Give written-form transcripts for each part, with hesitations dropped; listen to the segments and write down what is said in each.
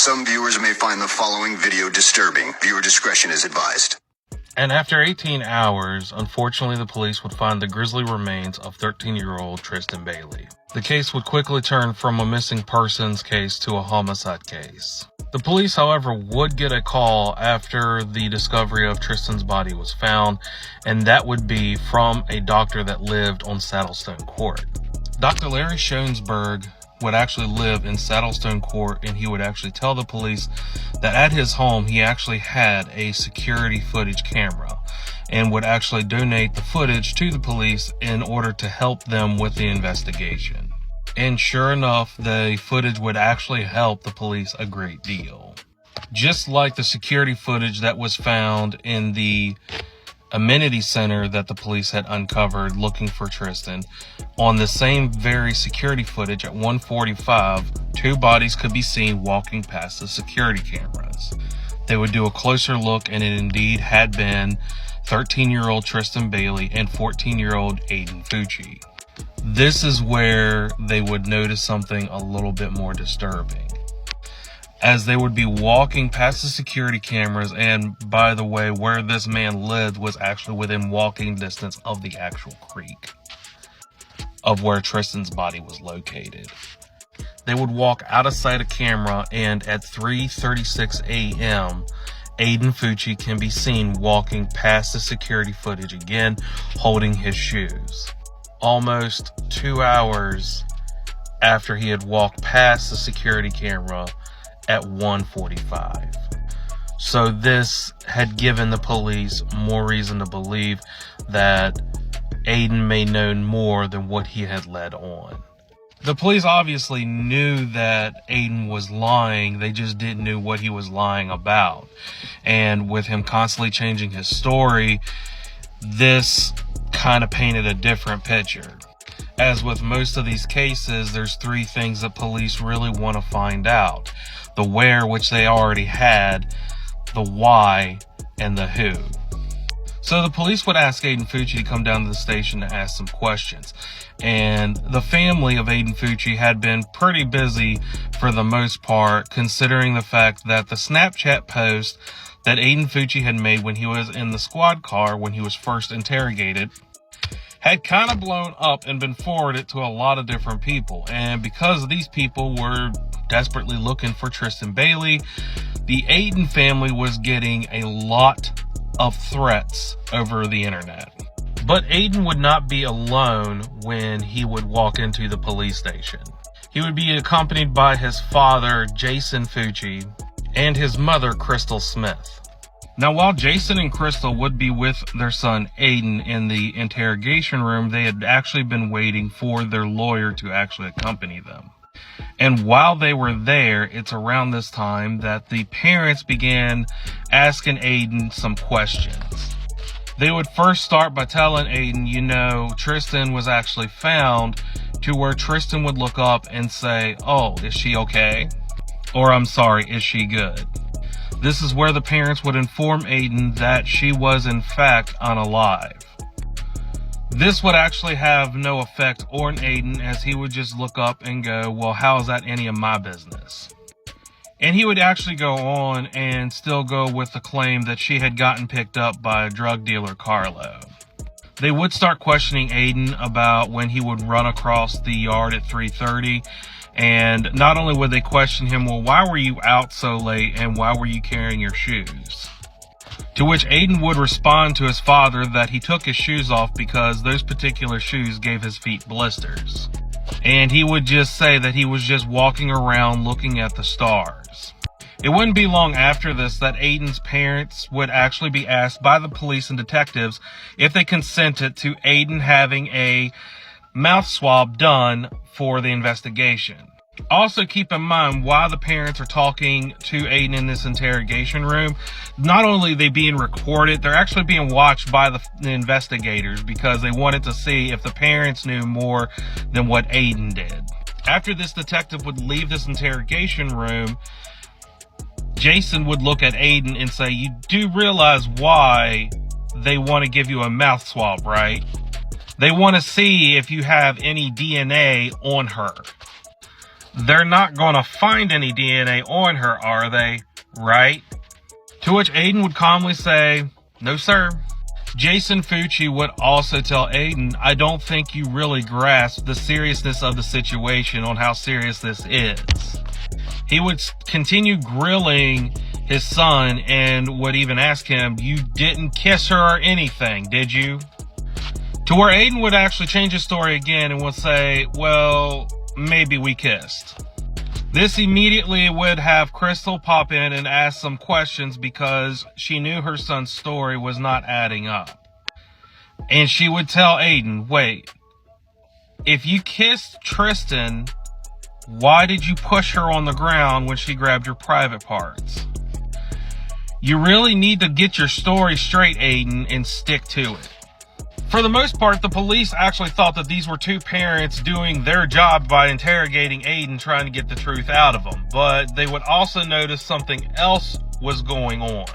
Some viewers may find the following video disturbing. Viewer discretion is advised. And after 18 hours, unfortunately, the police would find the grisly remains of 13-year-old Tristyn Bailey. The case would quickly turn from a missing persons case to a homicide case. The police, however, would get a call after the discovery of Tristyn's body was found, and that would be from a doctor that lived on Saddlestone Court. Dr. Larry Schoensberg would actually live in Saddlestone Court, and he would actually tell the police that at his home he actually had a security footage camera and would actually donate the footage to the police in order to help them with the investigation. And sure enough, the footage would actually help the police a great deal. Just like the security footage that was found in the amenity center that the police had uncovered looking for Tristyn, on the same very security footage at 1:45, two bodies could be seen walking past the security cameras. They would do a closer look, and it indeed had been 13-year-old Tristyn Bailey and 14-year-old Aiden Fucci. This is where they would notice something a little bit more disturbing, as they would be walking past the security cameras. And by the way, where this man lived was actually within walking distance of the actual creek of where Tristyn's body was located. They would walk out of sight of camera, and at 3:36 a.m., Aiden Fucci can be seen walking past the security footage again, holding his shoes. Almost 2 hours after he had walked past the security camera at 1:45. So this had given the police more reason to believe that Aiden may know more than what he had led on. The police obviously knew that Aiden was lying, they just didn't know what he was lying about. And with him constantly changing his story, this kind of painted a different picture. As with most of these cases, there's three things that police really want to find out: the where, which they already had, the why, and the who. So the police would ask Aiden Fucci to come down to the station to ask some questions. And the family of Aiden Fucci had been pretty busy for the most part, considering the fact that the Snapchat post that Aiden Fucci had made when he was in the squad car when he was first interrogated had kind of blown up and been forwarded to a lot of different people. And because these people were desperately looking for Tristyn Bailey, the Aiden family was getting a lot of threats over the internet. But Aiden would not be alone when he would walk into the police station. He would be accompanied by his father, Jason Fucci, and his mother, Crystal Smith. Now, while Jason and Crystal would be with their son Aiden in the interrogation room, they had actually been waiting for their lawyer to actually accompany them. And while they were there, it's around this time that the parents began asking Aiden some questions. They would first start by telling Aiden, you know, Tristyn was actually found, to where Tristyn would look up and say, "Oh, is she okay?" Or, "I'm sorry, is she good?" This is where the parents would inform Aiden that she was in fact unalive. This would actually have no effect on Aiden, as he would just look up and go, "Well, how is that any of my business?" And he would actually go on and still go with the claim that she had gotten picked up by drug dealer Carlo. They would start questioning Aiden about when he would run across the yard at 3:30. And not only would they question him, "Well, why were you out so late and why were you carrying your shoes?" To which Aiden would respond to his father that he took his shoes off because those particular shoes gave his feet blisters. And he would just say that he was just walking around looking at the stars. It wouldn't be long after this that Aiden's parents would actually be asked by the police and detectives if they consented to Aiden having a mouth swab done for the investigation. Also, keep in mind, while the parents are talking to Aiden in this interrogation room, not only are they being recorded, they're actually being watched by the investigators, because they wanted to see if the parents knew more than what Aiden did. After this detective would leave this interrogation room, Jason would look at Aiden and say, "You do realize why they want to give you a mouth swab, right? They want to see if you have any DNA on her." They're not going to find any DNA on her, are they? Right? To which Aiden would calmly say, no, sir. Jason Fucci would also tell Aiden, I don't think you really grasp the seriousness of the situation on how serious this is. He would continue grilling his son and would even ask him, you didn't kiss her or anything, did you? To where Aiden would actually change his story again and would say, well, maybe we kissed. This immediately would have Crystal pop in and ask some questions because she knew her son's story was not adding up. And she would tell Aiden, wait, if you kissed Tristyn, why did you push her on the ground when she grabbed your private parts? You really need to get your story straight, Aiden, and stick to it. For the most part, the police actually thought that these were two parents doing their job by interrogating Aiden, trying to get the truth out of him. But they would also notice something else was going on.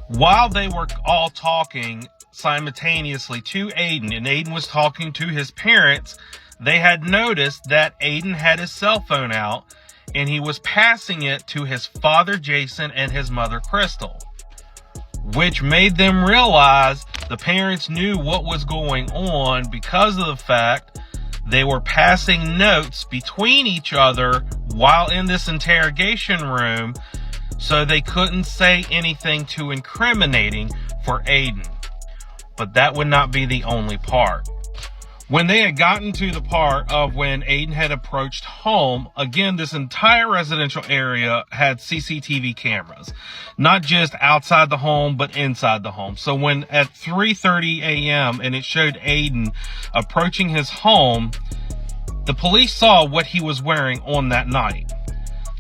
While they were all talking simultaneously to Aiden, and Aiden was talking to his parents, they had noticed that Aiden had his cell phone out, and he was passing it to his father, Jason, and his mother, Crystal. Which made them realize the parents knew what was going on because of the fact they were passing notes between each other while in this interrogation room, so they couldn't say anything too incriminating for Aiden. But that would not be the only part. When they had gotten to the part of when Aiden had approached home, again, this entire residential area had CCTV cameras, not just outside the home, but inside the home. So when at 3:30 a.m. and it showed Aiden approaching his home, the police saw what he was wearing on that night.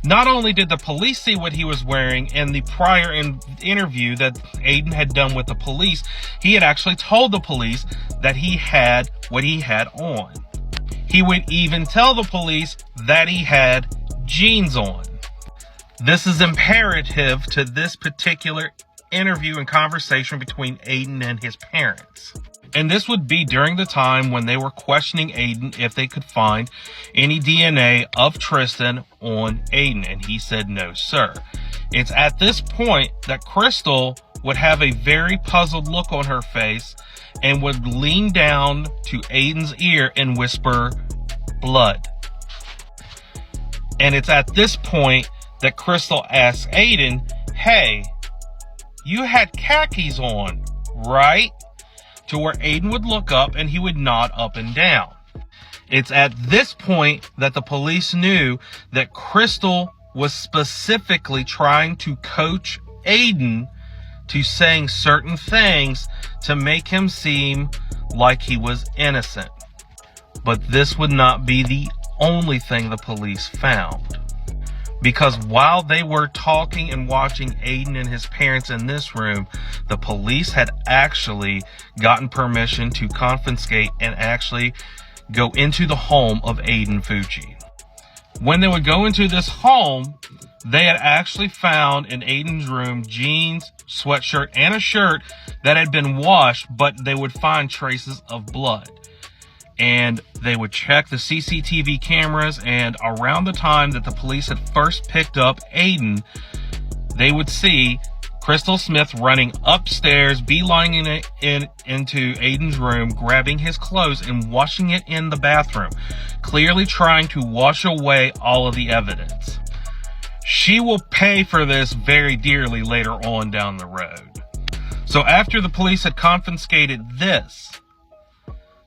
Not only did the police see what he was wearing in the prior interview that Aiden had done with the police, he had actually told the police that he had what he had on. He would even tell the police that he had jeans on. This is imperative to this particular interview and conversation between Aiden and his parents. And this would be during the time when they were questioning Aiden if they could find any DNA of Tristyn on Aiden. And he said, no, sir. It's at this point that Crystal would have a very puzzled look on her face and would lean down to Aiden's ear and whisper, blood. And it's at this point that Crystal asks Aiden, hey, you had khakis on, right? To where Aiden would look up and he would nod up and down. It's at this point that the police knew that Crystal was specifically trying to coach Aiden to saying certain things to make him seem like he was innocent. But this would not be the only thing the police found. Because while they were talking and watching Aiden and his parents in this room, the police had actually gotten permission to confiscate and actually go into the home of Aiden Fucci. When they would go into this home, they had actually found in Aiden's room jeans, sweatshirt, and a shirt that had been washed, but they would find traces of blood. And they would check the CCTV cameras, and around the time that the police had first picked up Aiden, they would see Crystal Smith running upstairs, beelining it into Aiden's room, grabbing his clothes and washing it in the bathroom, clearly trying to wash away all of the evidence. She will pay for this very dearly later on down the road. So after the police had confiscated this,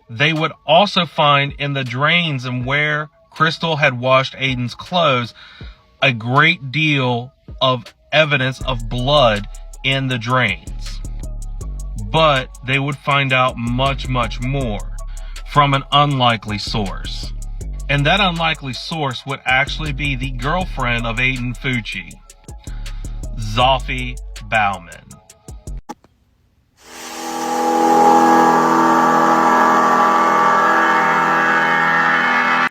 they would also find in the drains and where Crystal had washed Aiden's clothes a great deal of evidence of blood in the drains. But they would find out much, much more from an unlikely source. And that unlikely source would actually be the girlfriend of Aiden Fucci, Zofie Bauman.